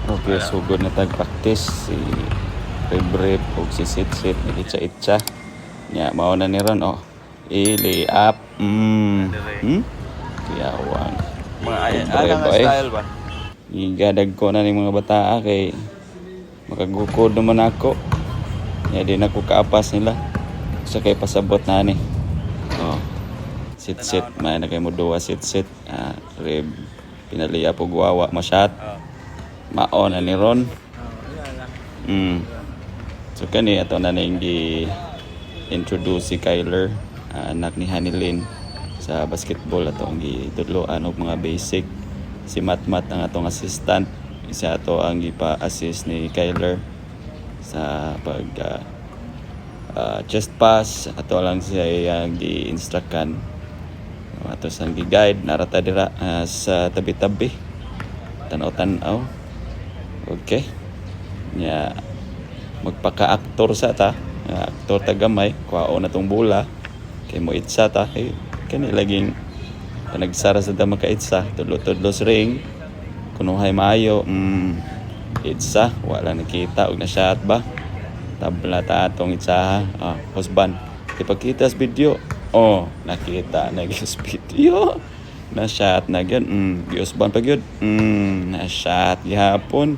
Okay, sugod na tag-practice si Rib ug si Sit nagitsa-itsa. Nya mao na ni ron oh. Lay up. Kiyawang. Mga Libre nga boy. style ba? Igadag ko na ni mga bata kay makagukod naman ako. Nya di na ko kaapas nila. Sa kay pasabot na ni. Oh. Sit may na kay mo duwa sit. Rib pinaliya po guwawa masyat. Mao na ni ron. So kani ato na ning gi-introduce si Kyler, anak ni Hanilyn sa basketball ato ang gitudloan og mga basic. Si Matmat ang atong assistant, isa ato ang gipa-assist ni Kyler sa pag chest pass. Ato lang siya gi-instructan. Ato sang gi-guide narata dira sa tabi-tabi. Tanaw-tanaw. Okay. Nya magpaka-aktor sa ta, aktor ta gamay, kuhaon na tong bola kay mo itsa ta kani laging panagsara sa dama ka itsa, tudlo-tudlos ring kunuhay maayo, itsa wala nakita og na shot ba tabla ta atong itsa husband ipakita sa video, nakita na sa video na shot na gyud, giusban pa gyud, na shot gihapon.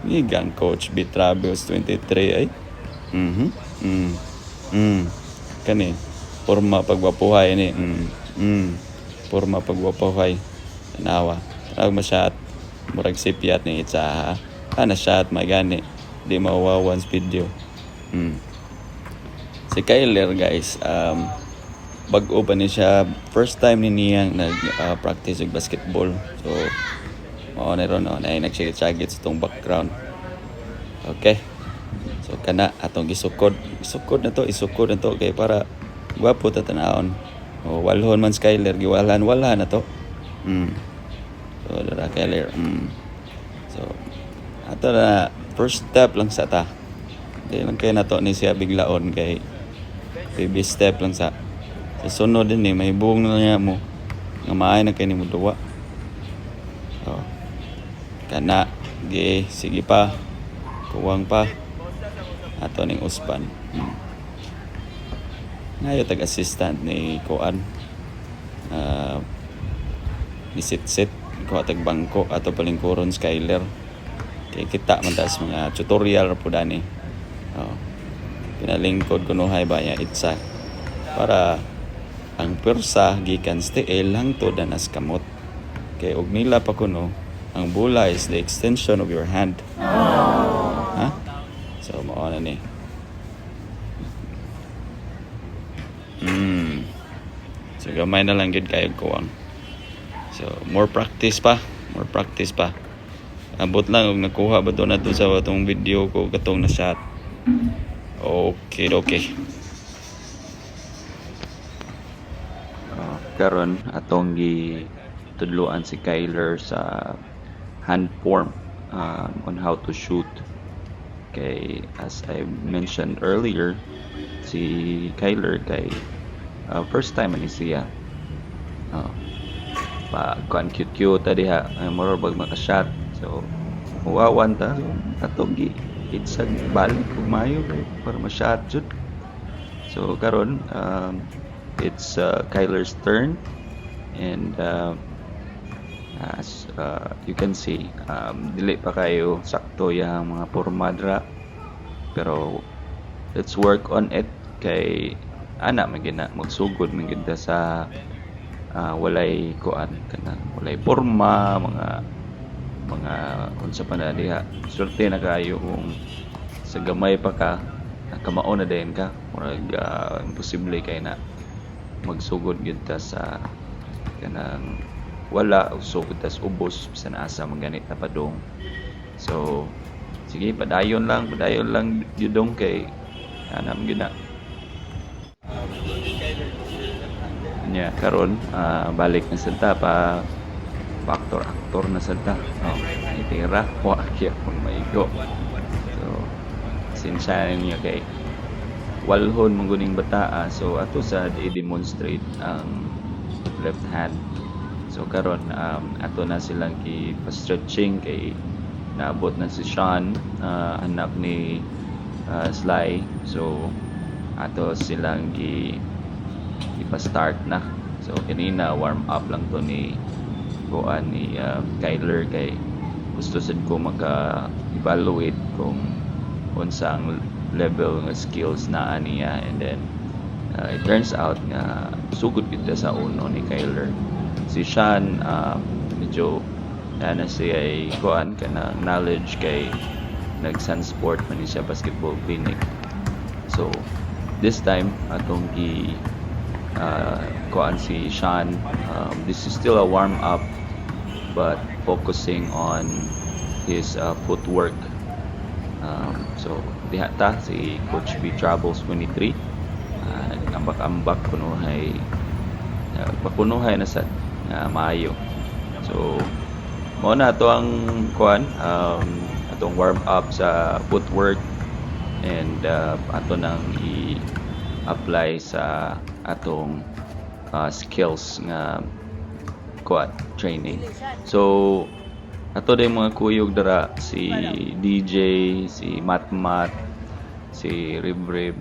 Gigang Coach B Travels 23 ay. Kani porma pagwapuhay ni. Porma pagwapuhay. Tanawa. Tawag masyat. Murag sipiat ni itsa. Na shot magani. Di mawawan sa video. Si Kyler guys, bag-o pa ni siya. First time ni niyang nag-practice og basketball. So mao na ron na nagsigit-sagit sa tong background. Okay. So kana atong isukod na to kay para gwapo ta tanawon. Walhon man Skyler giwalan na to. So dara Kyler. So ato na first step lang sa ta. Di lang kay nato ni siya biglaon kay baby step lang sa sunod din may buong na niya mo nga maay na kay nimo duwa. So kana sige pa kuwang pa ato ning usban. Ngayo tag-assistant ni Kuan ni Sit ko tag bangko ato palingkuron Skyler kay kita man tas mga tutorial po dani. Pinalingkod kunuhay ba ya itsa para ang persa gikan stiil hangtod anas kamot kay og nila pa kuno ang bola is the extension of your hand. So, mao na ni. So, gamay na lang yun kayo kuwang. So, more practice pa. Abot lang, kung nakuha ba doon na to sa itong video ko, katong na shot. Okay. Karon atong gitudloan si Kyler sa hand form on how to shoot. Okay, as I mentioned earlier, si Kyler kay first time ni siya. Kuan cute diha, more bag maka-shot. So uwawan ta atong itsag balik ug mayo para ma-shot jud. So karon it's Kyler's turn and as you can see, dili pa kayo sakto yung mga pormadra pero let's work on it kay ana magina magsugod magida sa walay kuan kanang walay porma mga unsa pa na diha. Swerte na kayo kung sa gamay pa ka kamao na dayon ka murag imposible kay na magsugod gid ta sa kanang wala usog tas ubos bisan asa maganit na padong. So sige padayon lang judong kay anam gyud na nya karon balik na sad ta pa actor na sad ta itira wa kaya kung maigo. So sinsya niya kay walhon mong guning bata so ato sa i-demonstrate ang left hand. So karon ato na silang ki-stretching kay naabot na si Sean, anak ni Sly. So ato silang ipa-start na. So kanina warm up lang to ni Kyler, kay gusto sad ko maka-evaluate kung unsang level ng skills na niya, and then it turns out nga sugod kita sa uno ni Kyler. Si Sean medyo na siya ay kana knowledge, kay nag-Sunsport man siya basketball clinic. So this time atong si Sean, this is still a warm up but focusing on his footwork. So diha ta si Coach B Travels 23, nagambak-ambak papunuhay na sa maayo. So mao na ato ang atong warm up sa footwork, and ato nang i-apply sa atong skills nga training. So ato din mga kuyog dara, si DJ, si Matmat, si Ribrib,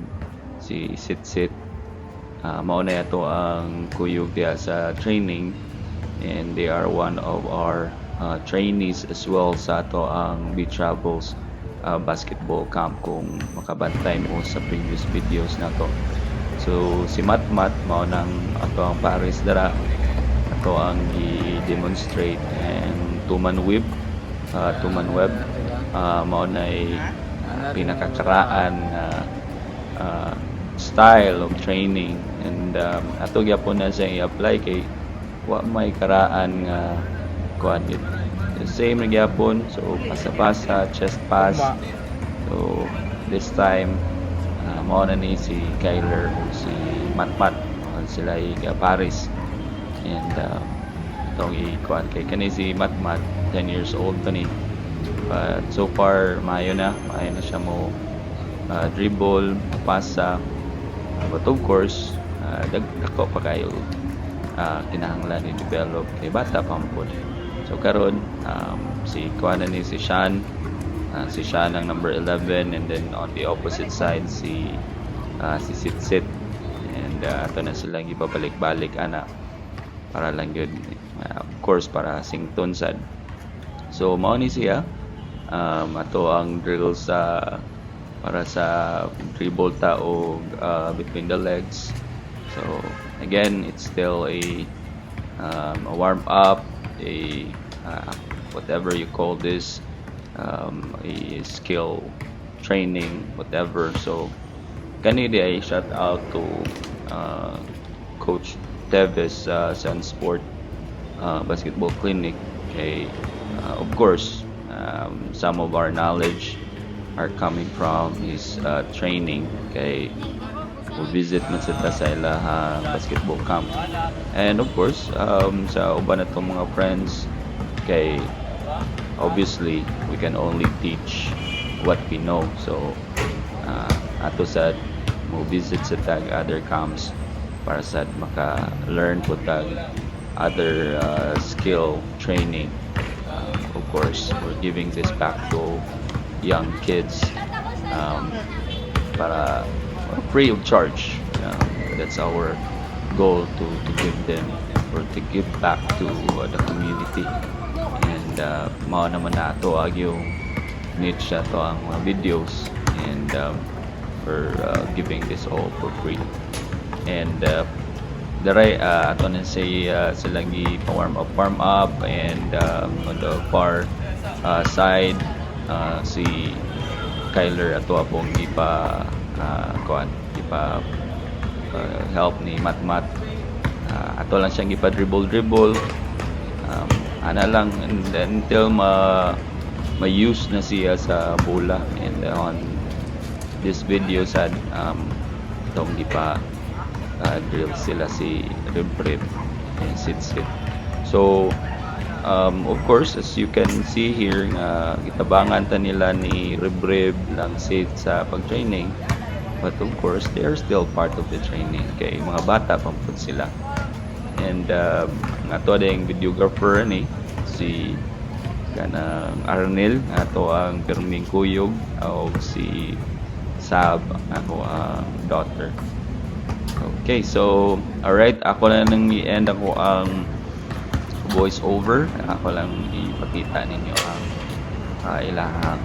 si Sitsit, mao na ato ang kuyog diya sa training, and they are one of our trainees as well sa ato ang Beach Travels basketball camp, kung makabantay mo sa previous videos na to. So si Matmat mao nang ato ang pares dara, ato ang i-demonstrate and two-man web, mao na pinakakaraan style of training, and ato gyapon na siya i-apply, kay wa may karaan nga it the same na gyapon. So pasa-pasa, chest pass. So this time mao na ni si Kyler o si Matmat, sila Paris, and itong kay kani si Matmat 10 years old to ni, but so far maayo na siya mo dribble, pasa, but of course dagko pa kayo kinahanglan ni develop, kay bata pa po. So karon si Sean, si Sean ang number 11, and then on the opposite side si Sitsit, and ato na silang ipabalik-balik ana para lang yun, of course para sington sad. So mao ni siya, ato ang drill para sa dribble ta o between the legs. So again, it's still a warm up, a whatever you call this, a skill training, whatever. So kanina ay shout out to Coach Teves Sunsport basketball clinic, kay of course some of our knowledge are coming from his training, kay visit man sa basketball camp, and of course sa uban natong mga friends, kay obviously we can only teach what we know. So ato sad mo visit sa other camps para sad maka-learn po other skill training. Of course we're giving this back to young kids para free of charge. That's our goal, to give them or to give back to the community, and mao naman nato yung niche to ang mga videos, and for giving this all for free. And daray ato na silang warm up, and on the far side si Kyler ato apong help ni Matmat. Ato lang siyang dribble ana lang until ma-use na siya sa bola, and on this video sad itong drill sila si Ribrib and Sitsit. So of course, as you can see here, gitabangan ta nila ni Ribrib lang sa pag-training, but of course they are still part of the training, kay mga bata pa po sila. And nga to ding videographer ni si kanang Arnel ato ang pirming kuyog o si Sab ako ang daughter. Okay, so alright, ako na nang i-end ako ang voice over. Ako lang ipakita ninyo ang ilahang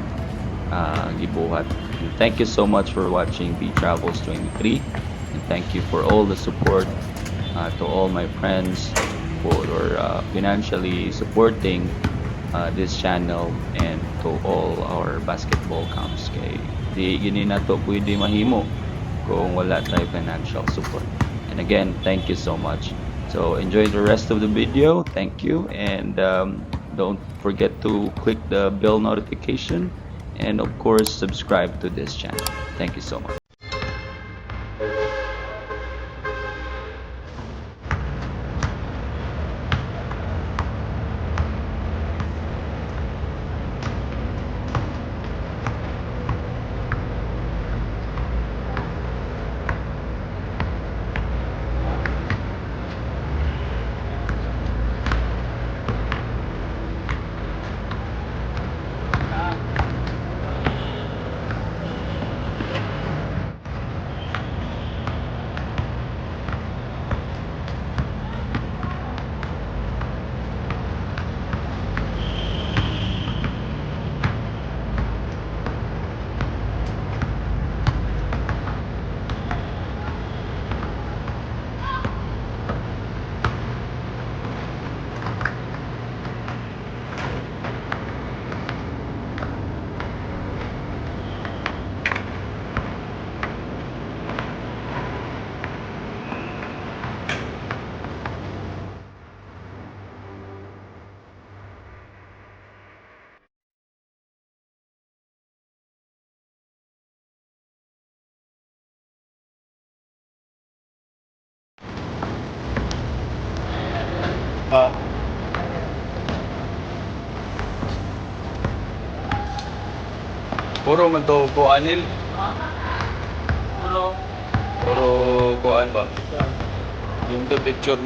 gibuhat. And thank you so much for watching B Travels 23, and thank you for all the support to all my friends for financially supporting this channel, and to all our basketball camps. Kay di gini na to pwede mahimo kung wala tayo financial support. And again, thank you so much. So enjoy the rest of the video. Thank you, and don't forget to click the bell notification, and of course subscribe to this channel. Thank you so much. Puro man to ko anil. Puro kuan ba? Yung the picture